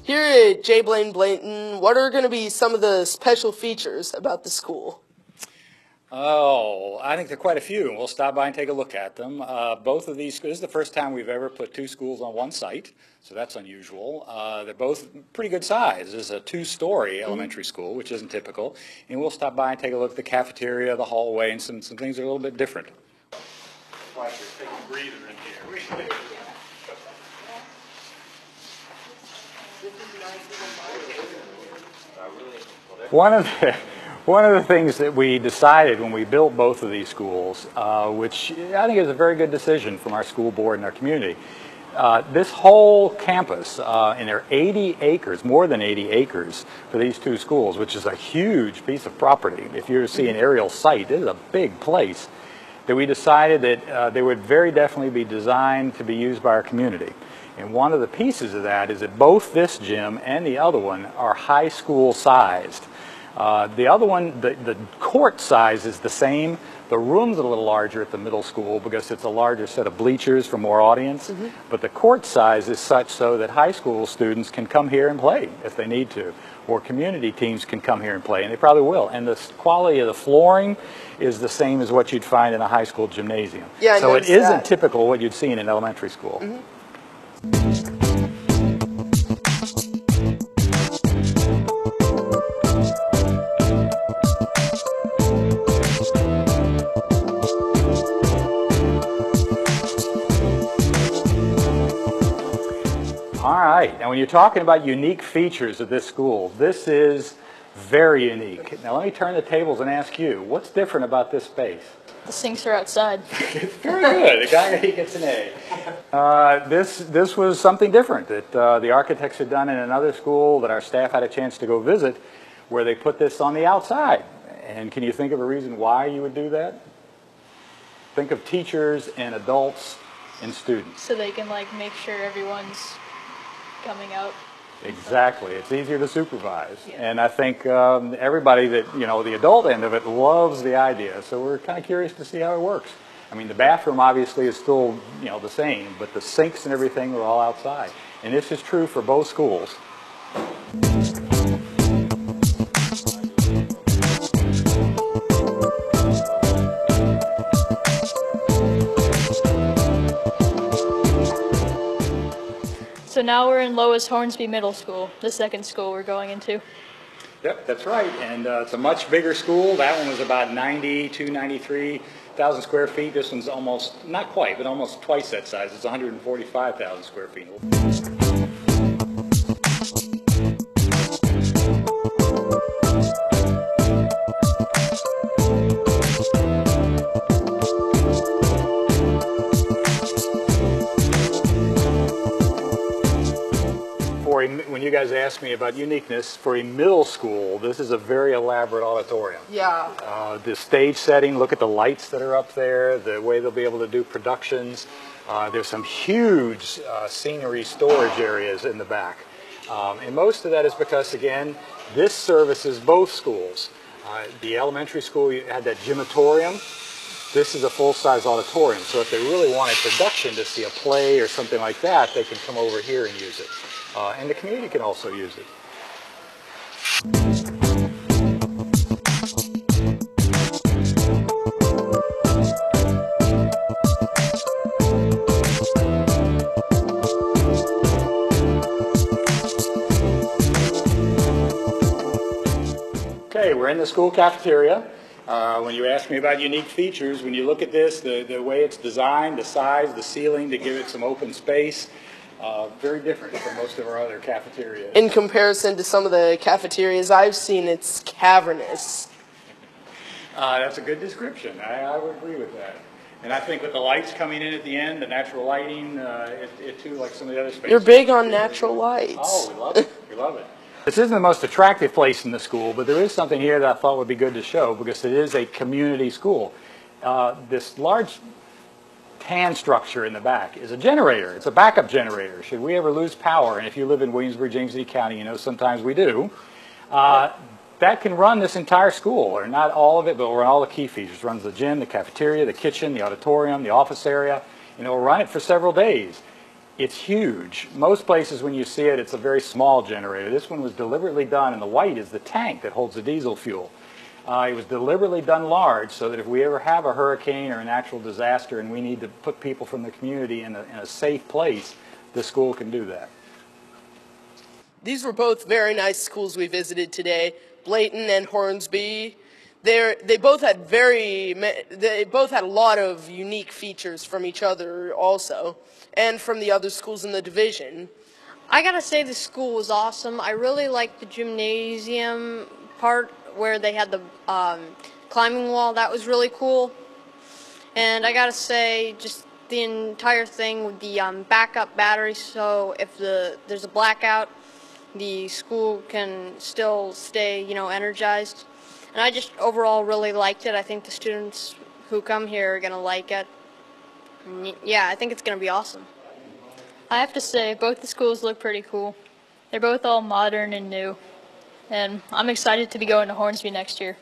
Here at Blaine Blayton, what are going to be some of the special features about the school? Oh, I think there are quite a few, and we'll stop by and take a look at them. Both of these, this is the first time we've ever put two schools on one site, so that's unusual. They're both pretty good size. This is a two-story elementary school, which isn't typical, and we'll stop by and take a look at the cafeteria, the hallway, and some things that are a little bit different. Like you're taking a breather in here. One of the things that we decided when we built both of these schools, which I think is a very good decision from our school board and our community, this whole campus, and there are 80 acres, more than 80 acres for these two schools, which is a huge piece of property. If you were to see an aerial site, this is a big place, that we decided that they would very definitely be designed to be used by our community. And one of the pieces of that is that both this gym and the other one are high school sized. The other one, the court size is the same. The room's a little larger at the middle school because it's a larger set of bleachers for more audience. But the court size is such so that high school students can come here and play if they need to. Or community teams can come here and play, and they probably will. And the quality of the flooring is the same as what you'd find in a high school gymnasium. Yeah, so it isn't typical what you'd see in an elementary school. All right, now when you're talking about unique features of this school, this is very unique. Now let me turn the tables and ask you, what's different about this space? The sinks are outside. Very good. The guy, he gets an A. This was something different that the architects had done in another school that our staff had a chance to go visit, where they put this on the outside. And can you think of a reason why you would do that? Think of teachers and adults and students. So they can make sure everyone's coming out. Exactly. It's easier to supervise. Yeah. And I think everybody that, the adult end of it loves the idea. So we're kind of curious to see how it works. I mean, the bathroom obviously is still, the same, but the sinks and everything are all outside. And this is true for both schools. So now we're in Lois Hornsby Middle School, the second school we're going into. Yep, that's right. And it's a much bigger school. That one was about 93,000 square feet. This one's almost, not quite, but almost twice that size. It's 145,000 square feet. When you guys asked me about uniqueness, for a middle school, this is a very elaborate auditorium. Yeah. The stage setting, look at the lights that are up there, the way they'll be able to do productions. There's some huge scenery storage areas in the back. And most of that is because, again, this services both schools. The elementary school, you had that gymatorium. This is a full-size auditorium, so if they really want a production to see a play or something like that, they can come over here and use it. And the community can also use it. Okay, we're in the school cafeteria. When you ask me about unique features, when you look at this, the way it's designed, the size, the ceiling to give it some open space, very different from most of our other cafeterias. In comparison to some of the cafeterias I've seen, it's cavernous. That's a good description. I would agree with that. And I think with the lights coming in at the end, the natural lighting, it too, like some of the other spaces. You're big on natural lights. Oh, we love it. We love it. This isn't the most attractive place in the school, but there is something here that I thought would be good to show because it is a community school. This large tan structure in the back is a generator. It's a backup generator. Should we ever lose power, and if you live in Williamsburg, James City County, you know sometimes we do, that can run this entire school, or not all of it, but will run all the key features. It runs the gym, the cafeteria, the kitchen, the auditorium, the office area. And it will run it for several days. It's huge. Most places when you see it, it's a very small generator. This one was deliberately done, and the white is the tank that holds the diesel fuel. It was deliberately done large so that if we ever have a hurricane or a natural disaster and we need to put people from the community in a safe place, the school can do that. These were both very nice schools we visited today, Blayton and Hornsby. They both had a lot of unique features from each other also, and from the other schools in the division. I gotta say the school was awesome. I really liked the gymnasium part where they had the climbing wall. That was really cool. And I gotta say just the entire thing with the backup battery, so if there's a blackout, the school can still stay, energized. And I just overall really liked it. I think the students who come here are going to like it. And yeah, I think it's going to be awesome. I have to say, both the schools look pretty cool. They're both all modern and new. And I'm excited to be going to Hornsby next year.